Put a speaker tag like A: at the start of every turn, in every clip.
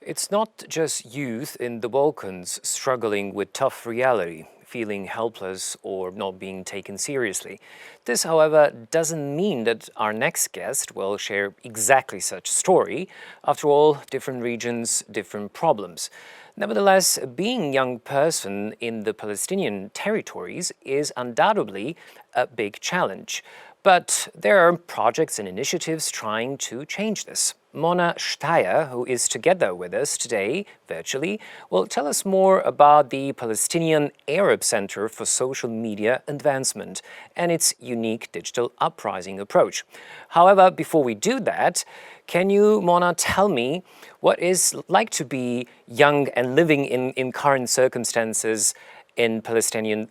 A: It's not just youth in the Balkans struggling with tough reality, feeling helpless or not being taken seriously. This, however, doesn't mean that our next guest will share exactly such story. After all, different regions, different problems. Nevertheless, being a young person in the Palestinian territories is undoubtedly a big challenge. But there are projects and initiatives trying to change this. Mona Shtaya, who is together with us today virtually, will tell us more about the Palestinian Arab Center for Social Media Advancement and its unique digital uprising approach. However, before we do that, can you, Mona, tell me what it's like to be young and living in current circumstances in Palestinian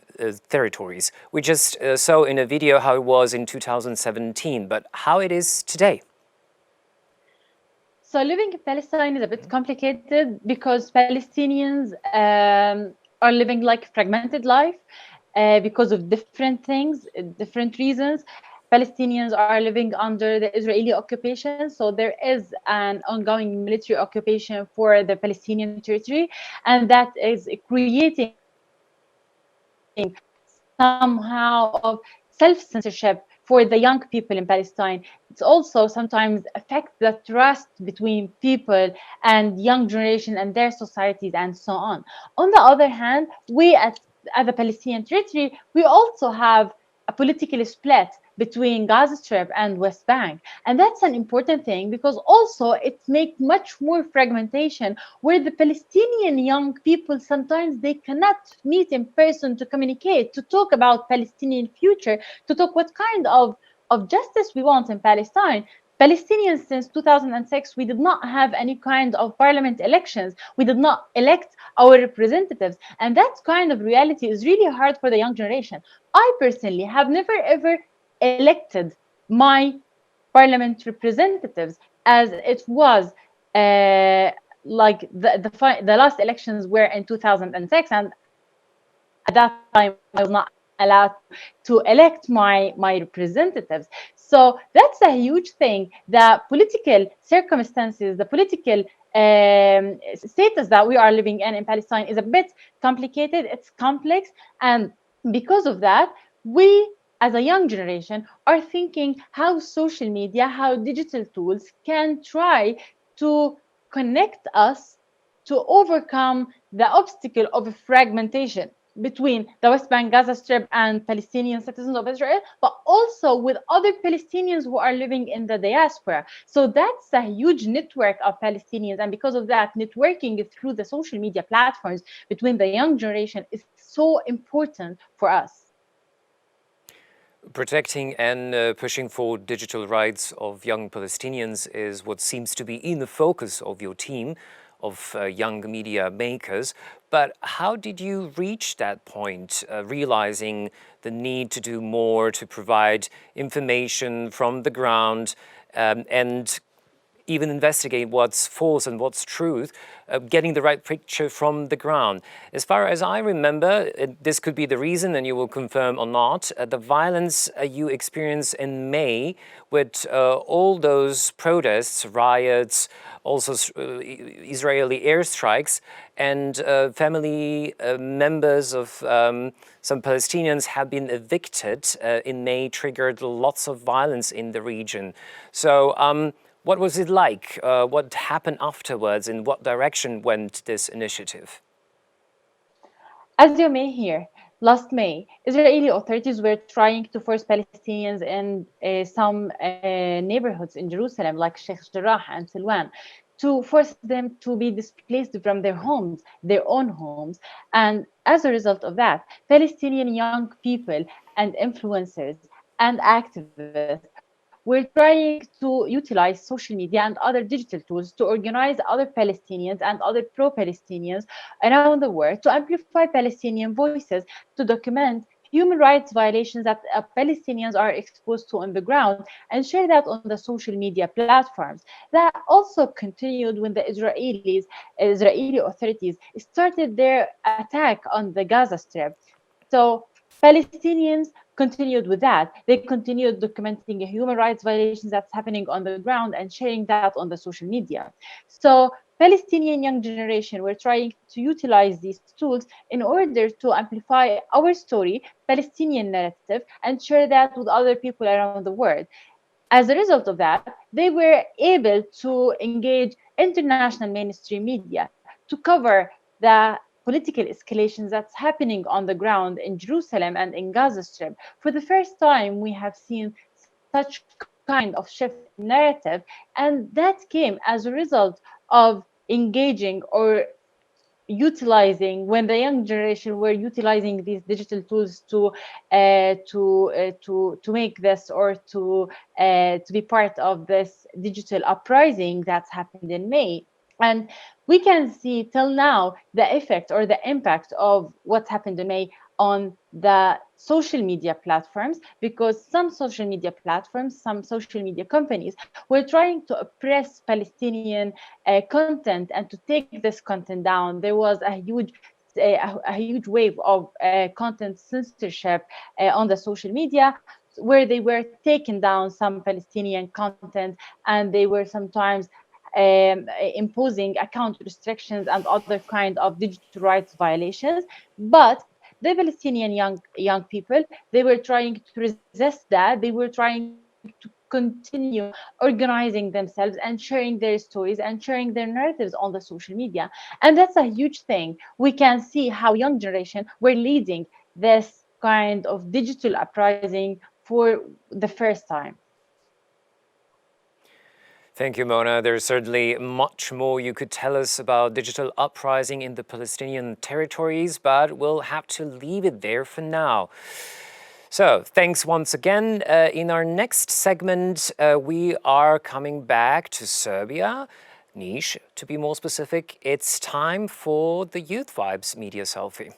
A: territories? We just saw in a video how it was in 2017, but how it is today?
B: So living in Palestine is a bit complicated because Palestinians are living like fragmented life because of different things, different reasons. Palestinians are living under the Israeli occupation, so there is an ongoing military occupation for the Palestinian territory, and that is creating somehow of self-censorship for the young people in Palestine. It's also sometimes affects the trust between people and young generation and their societies and so on. On the other hand, we at the Palestinian territory, we also have a political split between Gaza Strip and West Bank. And that's an important thing because also it makes much more fragmentation where the Palestinian young people sometimes they cannot meet in person to communicate, to talk about Palestinian future, to talk what kind of justice we want in Palestine. Palestinians since 2006, we did not have any kind of parliament elections. We did not elect our representatives. And that kind of reality is really hard for the young generation. I personally have never ever elected my parliament representatives as it was like the last elections were in 2006, and at that time I was not allowed to elect my representatives. So that's a huge thing. The political circumstances, the political status that we are living in Palestine is a bit complicated. It's complex, and because of that, we as a young generation are thinking how social media, how digital tools can try to connect us to overcome the obstacle of fragmentation between the West Bank, Gaza Strip, and Palestinian citizens of Israel, but also with other Palestinians who are living in the diaspora. So that's a huge network of Palestinians. And because of that, networking through the social media platforms between the young generation is so important for us.
A: Protecting and pushing for digital rights of young Palestinians is what seems to be in the focus of your team of young media makers. But how did you reach that point, realizing the need to do more to provide information from the ground and even investigate what's false and what's truth, getting the right picture from the ground? As far as I remember, this could be the reason, and you will confirm or not, the violence you experienced in May with all those protests, riots, also Israeli airstrikes, and family members of some Palestinians have been evicted in May, triggered lots of violence in the region. So what was it like? What happened afterwards? In what direction went this initiative?
B: As you may hear, last May, Israeli authorities were trying to force Palestinians in some neighborhoods in Jerusalem, like Sheikh Jarrah and Silwan, to force them to be displaced from their homes, their own homes. And as a result of that, Palestinian young people and influencers and activists were trying to utilize social media and other digital tools to organize other Palestinians and other pro-Palestinians around the world to amplify Palestinian voices, to document human rights violations that Palestinians are exposed to on the ground and share that on the social media platforms. That also continued when the Israeli authorities started their attack on the Gaza Strip. So Palestinians continued with that. They continued documenting human rights violations that's happening on the ground and sharing that on the social media. So Palestinian young generation were trying to utilize these tools in order to amplify our story, Palestinian narrative, and share that with other people around the world. As a result of that, they were able to engage international mainstream media to cover the political escalations that's happening on the ground in Jerusalem and in Gaza Strip. For the first time, we have seen such kind of shift in narrative, and that came as a result of engaging or utilizing when the young generation were utilizing these digital tools to make this or to be part of this digital uprising that's happened in May. And we can see till now the effect or the impact of what's happened in May on the social media platforms, because some social media platforms, some social media companies were trying to oppress Palestinian content and to take this content down. There was a huge wave of content censorship on the social media, where they were taking down some Palestinian content, and they were sometimes imposing account restrictions and other kind of digital rights violations. But the Palestinian young people, they were trying to resist that. They were trying to continue organizing themselves and sharing their stories and sharing their narratives on the social media. And that's a huge thing. We can see how young generation were leading this kind of digital uprising for the first time.
A: Thank you, Mona. There's certainly much more you could tell us about digital uprising in the Palestinian territories, but we'll have to leave it there for now. So, thanks once again. In our next segment, we are coming back to Serbia. Niš, to be more specific, it's time for the Youth Vibes Media Selfie.